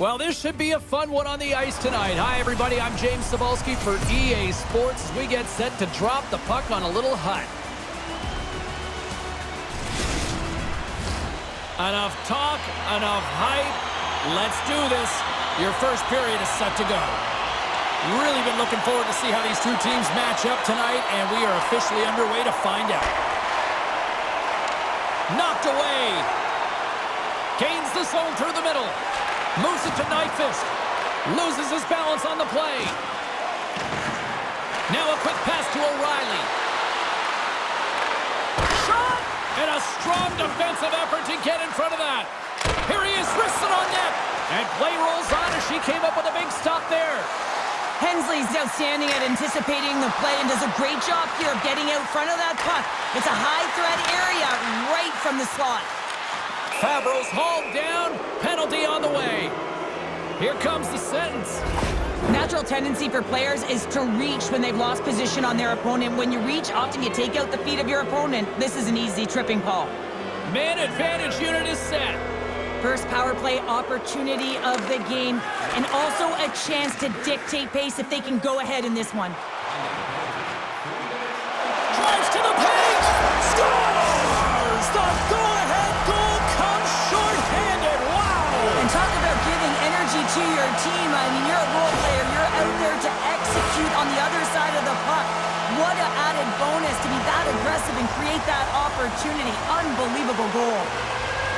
Well, this should be a fun one on the ice tonight. Hi, everybody. I'm James Cebulski for EA Sports as we get set to drop the puck on a little hut. Enough talk, enough hype. Let's do this. Your first period is set to go. Really been looking forward to see how these two teams match up tonight, and we are officially underway to find out. Knocked away. Gains the zone through the middle. Moves it to Nyquist. Loses his balance on the play. Now a quick pass to O'Reilly. Shot! And a strong defensive effort to get in front of that. Here he is, wristed on net. And play rolls on as she came up with a big stop there. Hensley's outstanding at anticipating the play and does a great job here of getting out front of that puck. It's a high-threat area right from the slot. Fabro's hauled down. Penalty on the way. Here comes the sentence. Natural tendency for players is to reach when they've lost position on their opponent. When you reach, often you take out the feet of your opponent. This is an easy tripping call. Man advantage unit is set. First power play opportunity of the game, and also a chance to dictate pace if they can go ahead in this one. Drives to the paint! Scores! The go-ahead goal comes short-handed. Wow! And talk about giving energy to your team. I mean, you're a role player. You're out there to execute on the other side of the puck. What an added bonus to be that aggressive and create that opportunity. Unbelievable goal.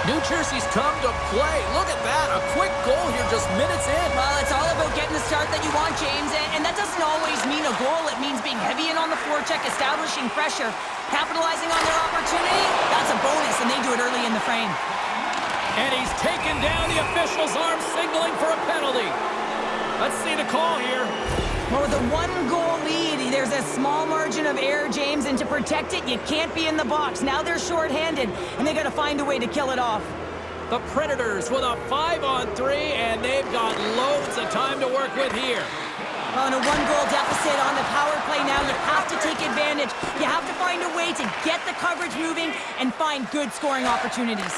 New Jersey's come to play. Look at that. A quick goal here just minutes in. Well, it's all about getting the start that you want, James. And that doesn't always mean a goal. It means being heavy in on the forecheck, establishing pressure, capitalizing on their opportunity. That's a bonus, and they do it early in the frame. And he's taken down. The official's arm signaling for a penalty. Let's see the call here. Well, with a one-goal lead, there's a small margin of error, James, and to protect it, you can't be in the box. Now they're shorthanded, and they got to find a way to kill it off. The Predators with a 5-on-3, and they've got loads of time to work with here. Well, in a one-goal deficit on the power play now, you have to take advantage. You have to find a way to get the coverage moving and find good scoring opportunities.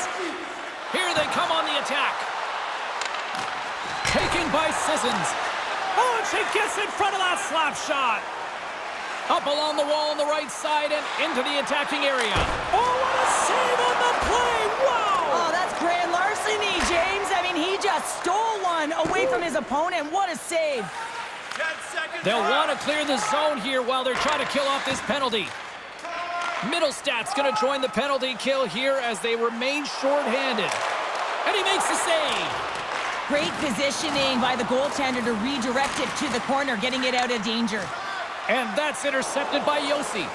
Here they come on the attack. Taken by Sissons. Oh, and she gets in front of that slap shot. Up along the wall on the right side and into the attacking area. Oh, what a save on the play. Wow. Oh, that's grand larceny, James. I mean, he just stole one away from his opponent. What a save. 10 seconds. They'll want to clear the zone here while they're trying to kill off this penalty. Middlestat's going to join the penalty kill here as they remain shorthanded. And he makes the save. Great positioning by the goaltender to redirect it to the corner, getting it out of danger. And that's intercepted by Yossi.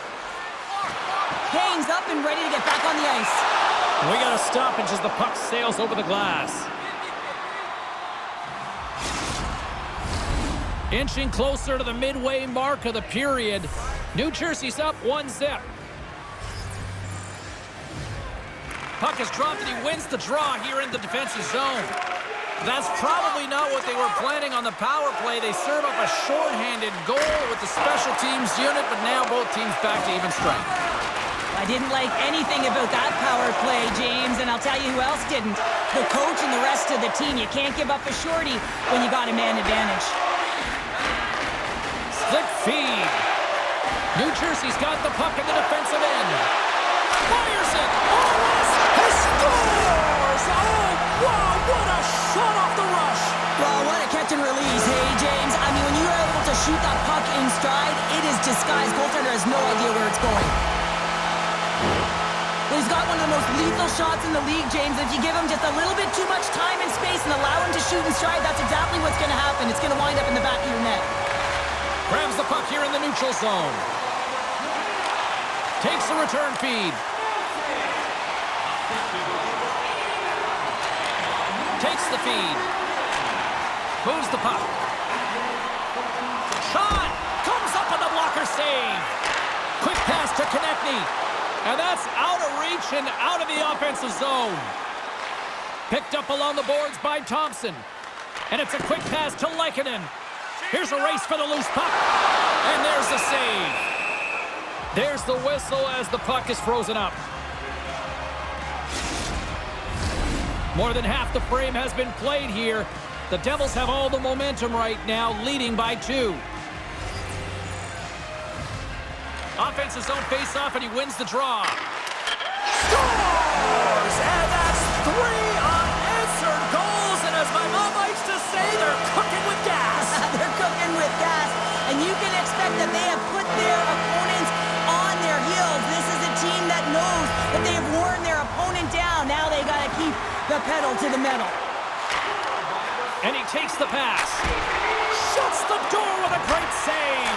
Haynes up and ready to get back on the ice. We got a stoppage as the puck sails over the glass. Inching closer to the midway mark of the period. New Jersey's up 1-0. Puck is dropped and he wins the draw here in the defensive zone. That's probably not what they were planning on the power play. They serve up a shorthanded goal with the special teams unit, but now both teams back to even strength. I didn't like anything about that power play, James, and I'll tell you who else didn't. The coach and the rest of the team. You can't give up a shorty when you got a man advantage. Slick feed. New Jersey's got the puck in the defensive end. Fires it. He scores! Oh, wow, what a shot off the rush. Well, what a catch and release, hey, James. I mean, when you are able to shoot that puck in stride, it is disguised. Goaltender has no idea where it's going. Well, he's got one of the most lethal shots in the league, James. If you give him just a little bit too much time and space and allow him to shoot in stride, that's exactly what's going to happen. It's going to wind up in the back of your net. Grabs the puck here in the neutral zone. Takes the return feed. Takes the feed. Moves the puck. Shot! Comes up on the blocker save. Quick pass to Konechny. And that's out of reach and out of the offensive zone. Picked up along the boards by Thompson. And it's a quick pass to Lehkonen. Here's a race for the loose puck. And there's the save. There's the whistle as the puck is frozen up. More than half the frame has been played here. The Devils have all the momentum right now, leading by 2. Offensive zone face-off, and he wins the draw. Scores! And that's 3 unanswered goals, and as my mom likes to say, they're cooking with gas. They're cooking with gas, and you can expect that they have put their opponents on their heels. This is a team that knows that they have worn their opponent down. Now they got to keep the pedal to the metal. And he takes the pass. Shuts the door with a great save.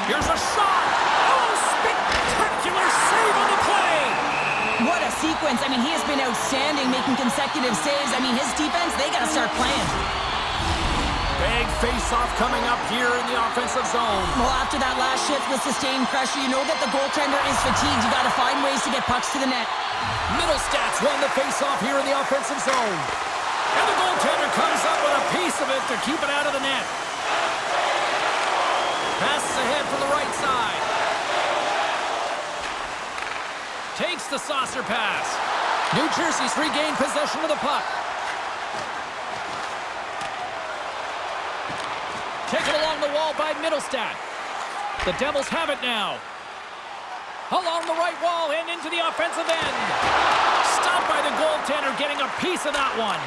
Here's a shot. Oh, spectacular save on the play. What a sequence. I mean, he has been outstanding, making consecutive saves. I mean, his defense, they got to start playing. Big face-off coming up here in the offensive zone. Well, after that last shift with sustained pressure, you know that the goaltender is fatigued. You got to find ways to get pucks to the net. Middlestats won the face-off here in the offensive zone. And the goaltender comes up with a piece of it to keep it out of the net. Passes ahead from the right side. Takes the saucer pass. New Jersey's regained possession of the puck. Taken along the wall by Middlestat. The Devils have it now. Along the right wall and into the offensive end. Stopped by the goaltender, getting a piece of that one.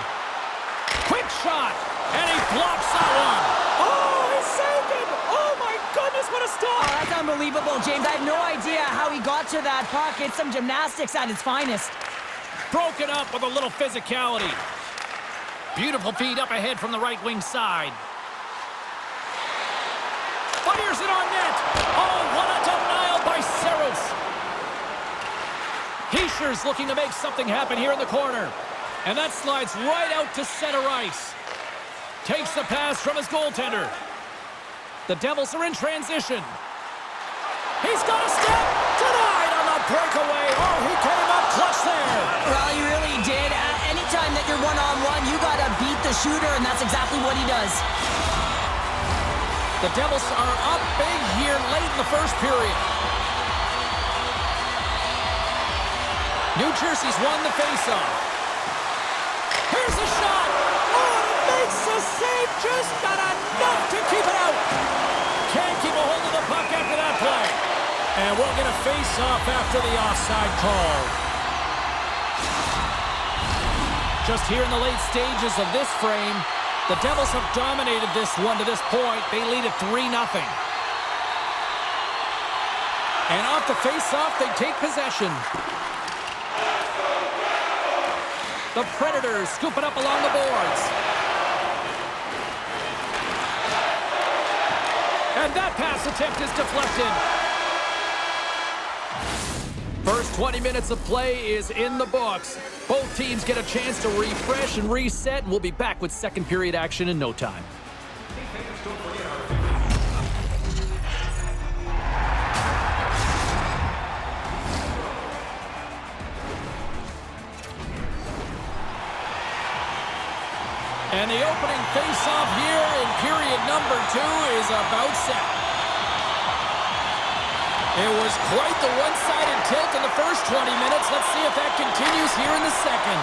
Quick shot, and he blocks that one. Oh, he saved it! Oh my goodness, what a stop! Oh, that's unbelievable, James. I have no idea how he got to that puck. It's some gymnastics at its finest. Broken up with a little physicality. Beautiful feed up ahead from the right wing side. Fires it on net. Oh, what a denial by Saros. Heischer's looking to make something happen here in the corner. And that slides right out to center ice. Takes the pass from his goaltender. The Devils are in transition. He's got a step. Denied on the breakaway. Oh, he came up clutch there. Well, he really did. Anytime that you're one-on-one, you got to beat the shooter, and that's exactly what he does. The Devils are up big here late in the first period. New Jersey's won the faceoff. Here's a shot. Oh, and it makes the save. Just got enough to keep it out. Can't keep a hold of the puck after that play. And we'll get a face-off after the offside call. Just here in the late stages of this frame, the Devils have dominated this one to this point. They lead at 3-0. And off the face-off, they take possession. The Predators scoop it up along the boards. And that pass attempt is deflected. First 20 minutes of play is in the books. Both teams get a chance to refresh and reset. We'll be back with second period action in no time. And the opening face-off here in period number 2 is about set. It was quite the one-sided tilt in the first 20 minutes. Let's see if that continues here in the second.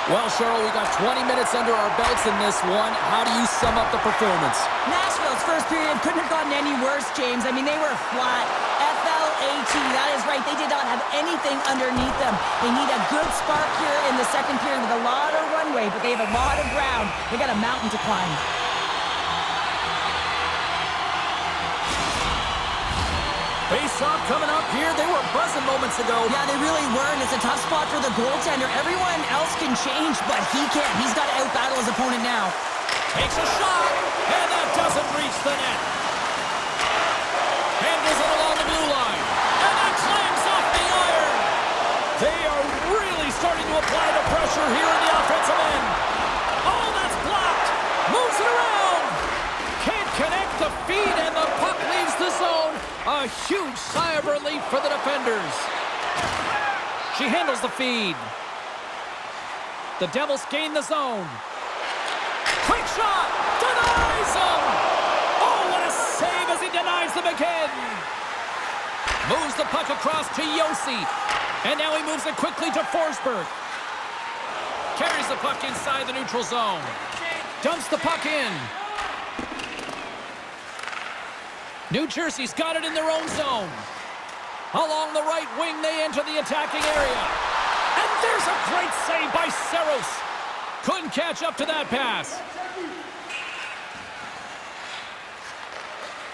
Well, Cheryl, we got 20 minutes under our belts in this one. How do you sum up the performance? Nashville's first period couldn't have gotten any worse, James. I mean, they were flat. F-L-A-T, that is right. They did not have anything underneath them. They need a good spark here in the second period with a lot of runway, but they have a lot of ground. They got a mountain to climb. Face-off coming up here. They were buzzing moments ago. Yeah, they really were, and it's a tough spot for the goaltender. Everyone else can change, but he can't. He's got to out-battle his opponent now. Takes a shot, and that doesn't reach the net. Handles it along the blue line, and that clamps off the iron. They are really starting to apply the pressure here in the offensive end. Oh, that's blocked. Moves it around. Can't connect the feed, and the puck leaves the zone. A huge sigh of relief for the defenders. She handles the feed. The Devils gain the zone. Quick shot! Denies him! Oh, what a save as he denies them again! Moves the puck across to Yossi. And now he moves it quickly to Forsberg. Carries the puck inside the neutral zone. Dumps the puck in. New Jersey's got it in their own zone. Along the right wing, they enter the attacking area. And there's a great save by Saros. Couldn't catch up to that pass.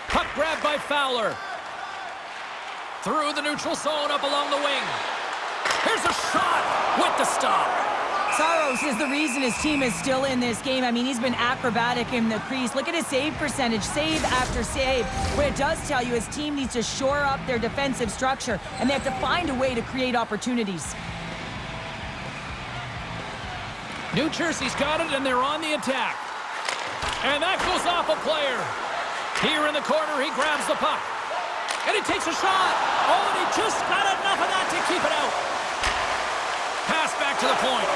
Puck grabbed by Fowler. Through the neutral zone, up along the wing. Here's a shot with the stop. Saros is the reason his team is still in this game. I mean, he's been acrobatic in the crease. Look at his save percentage, save after save. What it does tell you, his team needs to shore up their defensive structure, and they have to find a way to create opportunities. New Jersey's got it, and they're on the attack. And that goes off a player. Here in the corner, he grabs the puck. And he takes a shot. Oh, and he just got enough of that to keep it out. Pass back to the point.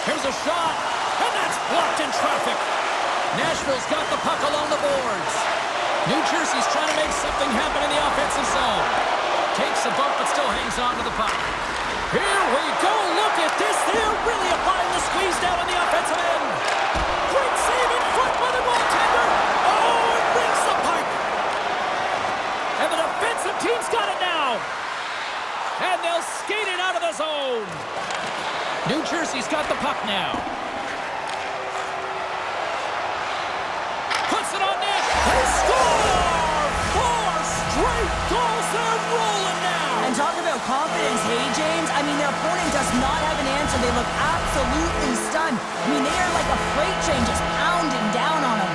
Here's a shot, and that's blocked in traffic. Nashville's got the puck along the boards. New Jersey's trying to make something happen in the offensive zone. Takes a bump, but still hangs on to the puck. Here we go. Look at this. They're really applying the squeeze down on the offensive end. Great save in front by the goaltender. Oh, it rings the pipe. And the defensive team's got it now. And they'll skate it out of the zone. New Jersey's got the puck now. Puts it on net. They score! 4 straight goals. They're rolling now. And talk about confidence, hey, James? I mean, their opponent does not have an answer. They look absolutely stunned. I mean, they are like a freight train just pounding down on them.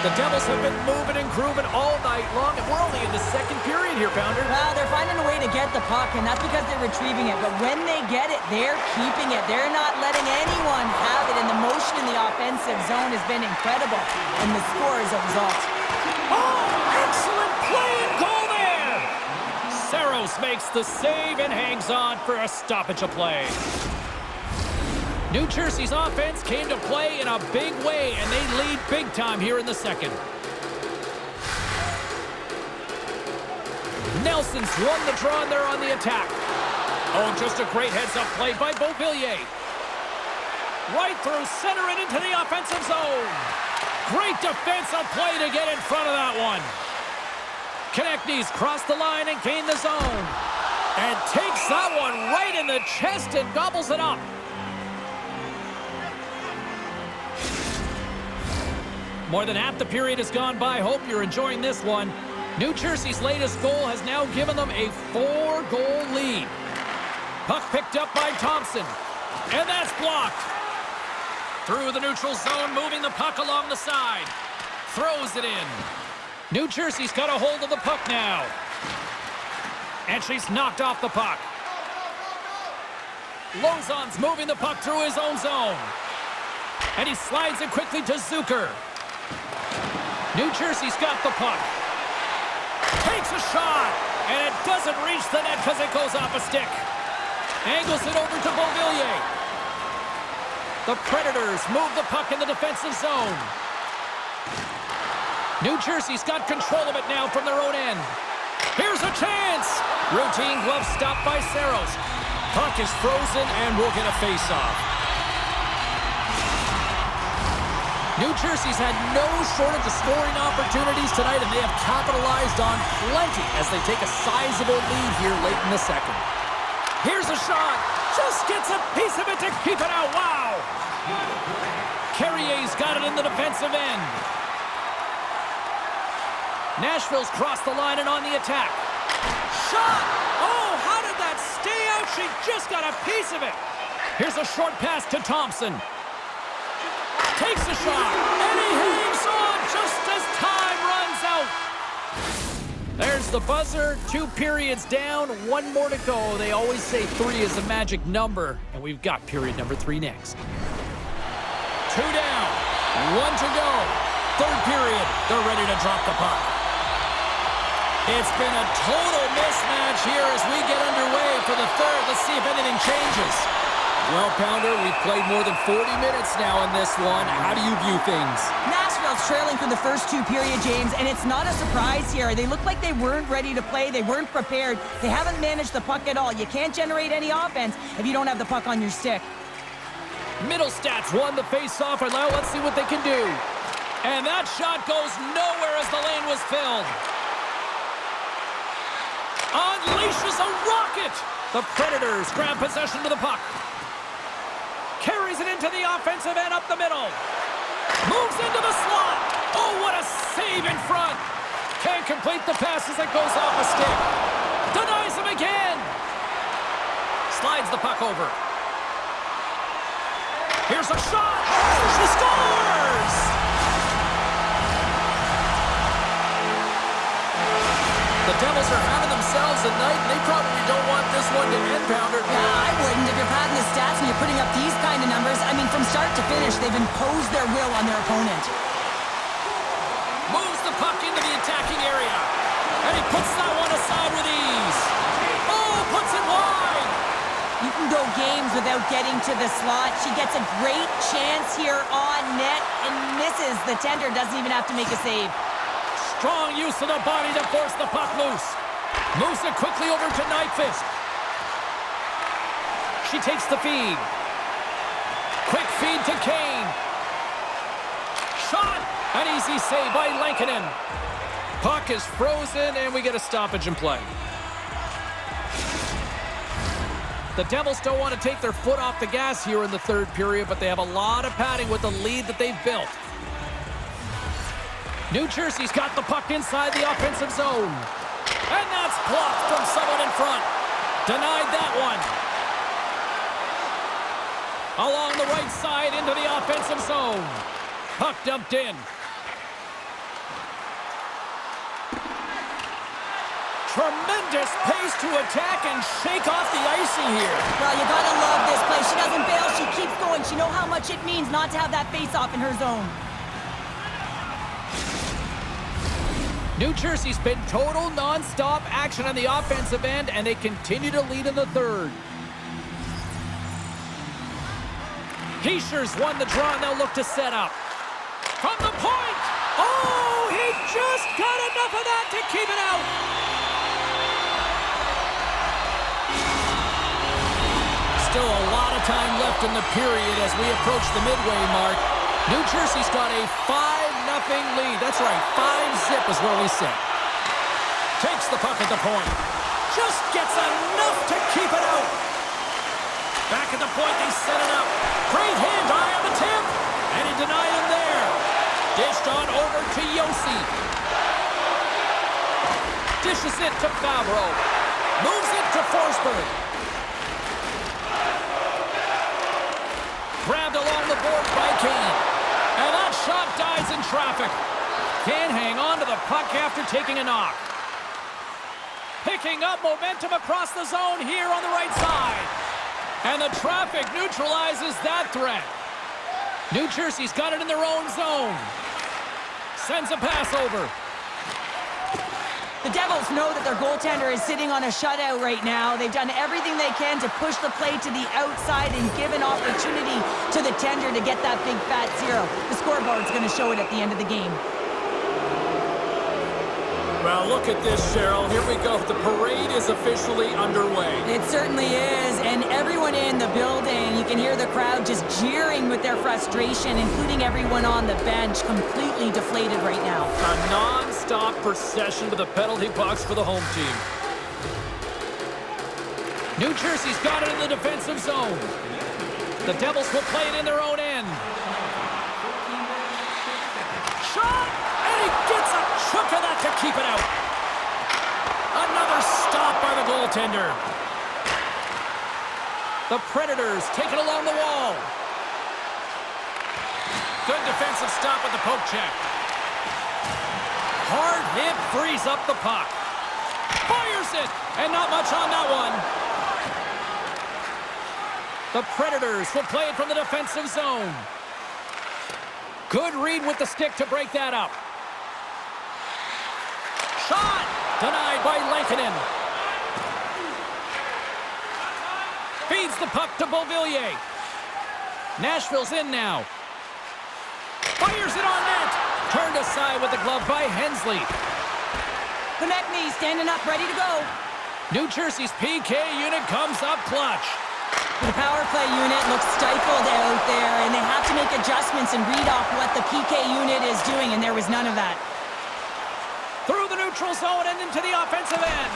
The Devils have been moving and grooving all night long, and we're only in the second period here, Pounder. Well, they're finding a way to get the puck, and that's because they're retrieving it. But when they get it, they're keeping it. They're not letting anyone have it, and the motion in the offensive zone has been incredible. And the score is a result. Oh, excellent play and goal there! Saros makes the save and hangs on for a stoppage of play. New Jersey's offense came to play in a big way, and they lead big time here in the second. Nelson's won the draw, and they're on the attack. Oh, just a great heads-up play by Beauvillier. Right through center and into the offensive zone. Great defensive play to get in front of that one. Konechny's crossed the line and gained the zone. And takes that one right in the chest and gobbles it up. More than half the period has gone by. Hope you're enjoying this one. New Jersey's latest goal has now given them a 4-goal lead. Puck picked up by Thompson. And that's blocked. Through the neutral zone, moving the puck along the side. Throws it in. New Jersey's got a hold of the puck now. And she's knocked off the puck. Lozon's moving the puck through his own zone. And he slides it quickly to Zucker. New Jersey's got the puck. Takes a shot, and it doesn't reach the net because it goes off a stick. Angles it over to Beauvillier. The Predators move the puck in the defensive zone. New Jersey's got control of it now from their own end. Here's a chance. Routine glove stop by Saros. Puck is frozen, and we'll get a face-off. New Jersey's had no shortage of scoring opportunities tonight, and they have capitalized on plenty as they take a sizable lead here late in the second. Here's a shot. Just gets a piece of it to keep it out. Wow. Carrier's got it in the defensive end. Nashville's crossed the line and on the attack. Shot! Oh, how did that stay out? She just got a piece of it. Here's a short pass to Thompson. Takes a shot, and he hangs on just as time runs out. There's the buzzer. 2 periods down, 1 more to go. They always say 3 is a magic number, and we've got period number 3 next. 2 down, 1 to go. 3rd period, they're ready to drop the puck. It's been a total mismatch here as we get underway for the 3rd. Let's see if anything changes. Well, Pounder, we've played more than 40 minutes now in this one. How do you view things? Nashville's trailing for the first 2 periods, James, and it's not a surprise here. They look like they weren't ready to play. They weren't prepared. They haven't managed the puck at all. You can't generate any offense if you don't have the puck on your stick. Middle Stats won the face-off, and now let's see what they can do. And that shot goes nowhere as the lane was filled. Unleashes a rocket. The Predators grab possession to the puck. Carries it into the offensive end up the middle. Moves into the slot. Oh, what a save in front. Can't complete the pass as it goes off a stick. Denies him again. Slides the puck over. Here's a shot. She scores! The Devils are having themselves a night, and they probably don't want this one to end, Pounder. Yeah, I wouldn't. If you're padding the stats and you're putting up these kind of numbers, I mean, from start to finish, they've imposed their will on their opponent. Moves the puck into the attacking area. And he puts that one aside with ease. Oh, puts it wide. You can go games without getting to the slot. She gets a great chance here on net and misses. The tender doesn't even have to make a save. Strong use of the body to force the puck loose. Moves it quickly over to Nyquist. She takes the feed. Quick feed to Kane. Shot! An easy save by Lankinen. Puck is frozen, and we get a stoppage in play. The Devils don't want to take their foot off the gas here in the third period, but they have a lot of padding with the lead that they've built. New Jersey's got the puck inside the offensive zone. And that's blocked from someone in front. Denied that one. Along the right side into the offensive zone. Puck dumped in. Tremendous pace to attack and shake off the icing here. Well, you gotta love this play. She doesn't bail. She keeps going. She knows how much it means not to have that face-off in her zone. New Jersey's been total non-stop action on the offensive end, and they continue to lead in the third. Heischer's won the draw, and they'll look to set up. From the point! Oh, he just got enough of that to keep it out! Still a lot of time left in the period as we approach the midway mark. New Jersey's got a 5-0 lead. That's right, 5-zip is where we sit. Takes the puck at the point. Just gets enough to keep it out. Back at the point, they set it up. Great hand-eye on the tip. And he denied him there. Dished on over to Yossi. Dishes it to Favreau. Moves it to Forsberg. Grabbed along the board by Kane. And that shot dies in traffic. Can't hang on to the puck after taking a knock. Picking up momentum across the zone here on the right side. And the traffic neutralizes that threat. New Jersey's got it in their own zone. Sends a pass over. The Devils know that their goaltender is sitting on a shutout right now. They've done everything they can to push the play to the outside and give an opportunity to the tender to get that big fat zero. The scoreboard's going to show it at the end of the game. Well, look at this, Cheryl. Here we go. The parade is officially underway. It certainly is, and everyone in the building, you can hear the crowd just jeering with their frustration, including everyone on the bench, completely deflated right now. A non-stop procession to the penalty box for the home team. New Jersey's got it in the defensive zone. The Devils will play it in their own end. Shot! And he gets a chunk of that to keep it out. Another stop by the goaltender. The Predators take it along the wall. Good defensive stop with the poke check. Hard hit frees up the puck. Fires it, and not much on that one. The Predators will play it from the defensive zone. Good read with the stick to break that up. Shot! Denied by Lankinen. Feeds the puck to Beauvillier. Nashville's in now. Fires it on net. Turned aside with the glove by Hensley. Konechny standing up, ready to go. New Jersey's PK unit comes up clutch. The power play unit looks stifled out there, and they have to make adjustments and read off what the PK unit is doing, and there was none of that. Through the neutral zone and into the offensive end.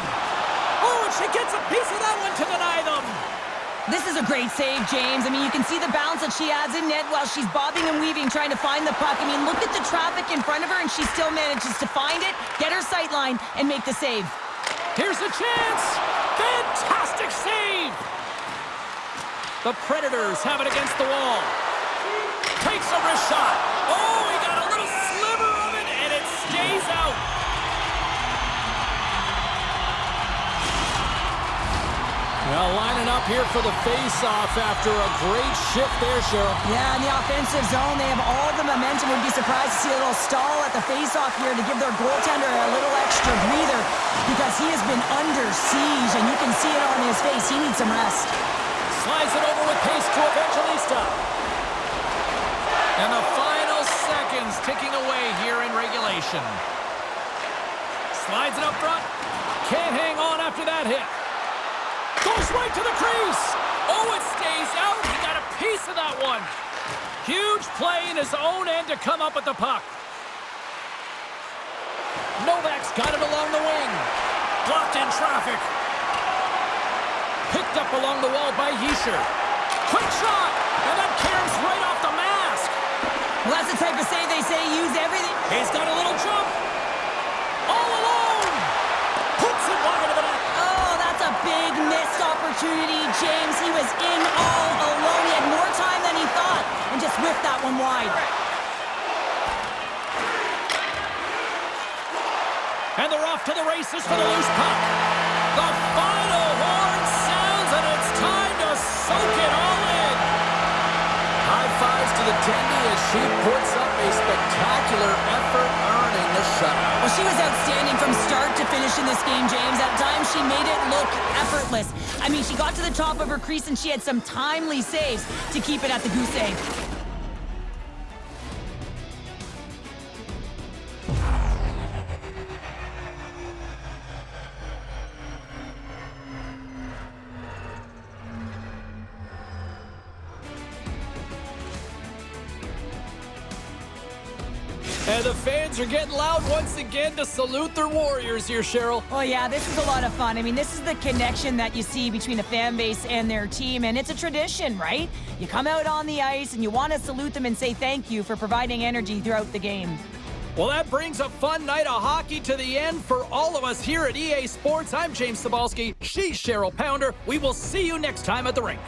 Oh, and she gets a piece of that one to deny them. This is a great save, James. I mean, you can see the bounce that she adds in net while she's bobbing and weaving, trying to find the puck. I mean, look at the traffic in front of her, and she still manages to find it, get her sight line, and make the save. Here's a chance. Fantastic save. The Predators have it against the wall. Takes a wrist shot. Oh, he got a little sliver of it, and it stays out. Well, lining up here for the face-off after a great shift there, Cheryl. Yeah, in the offensive zone, they have all the momentum. Would be surprised to see a little stall at the face-off here to give their goaltender a little extra breather because he has been under siege, and you can see it on his face. He needs some rest. Slides it over with pace to Evangelista. And the final seconds ticking away here in regulation. Slides it up front. Can't hang on after that hit. Goes right to the crease. Oh, it stays out. He got a piece of that one. Huge play in his own end to come up with the puck. Novak's got it along the wing. Blocked in traffic. Picked up along the wall by Yeischer. Quick shot. And that caroms right off the mask. Well, that's the type of save they say use everything. He's got a little jump. All alone. Puts it wide of the net. Oh, that's a big missed opportunity, James. He was in all alone. He had more time than he thought and just whipped that one wide. And they're off to the races for the loose puck. The final horn sounds, and it's time to soak it all in. High fives to the Tendy as she puts up a spectacular effort, earning the shutout. Well, she was outstanding from start to finish in this game, James. At times, she made it look effortless. I mean, she got to the top of her crease, and she had some timely saves to keep it at the goose egg. And the fans are getting loud once again to salute their Warriors here, Cheryl. Oh, yeah, this is a lot of fun. I mean, this is the connection that you see between a fan base and their team, and it's a tradition, right? You come out on the ice, and you want to salute them and say thank you for providing energy throughout the game. Well, that brings a fun night of hockey to the end for all of us here at EA Sports. I'm James Cybulski. She's Cheryl Pounder. We will see you next time at the rink.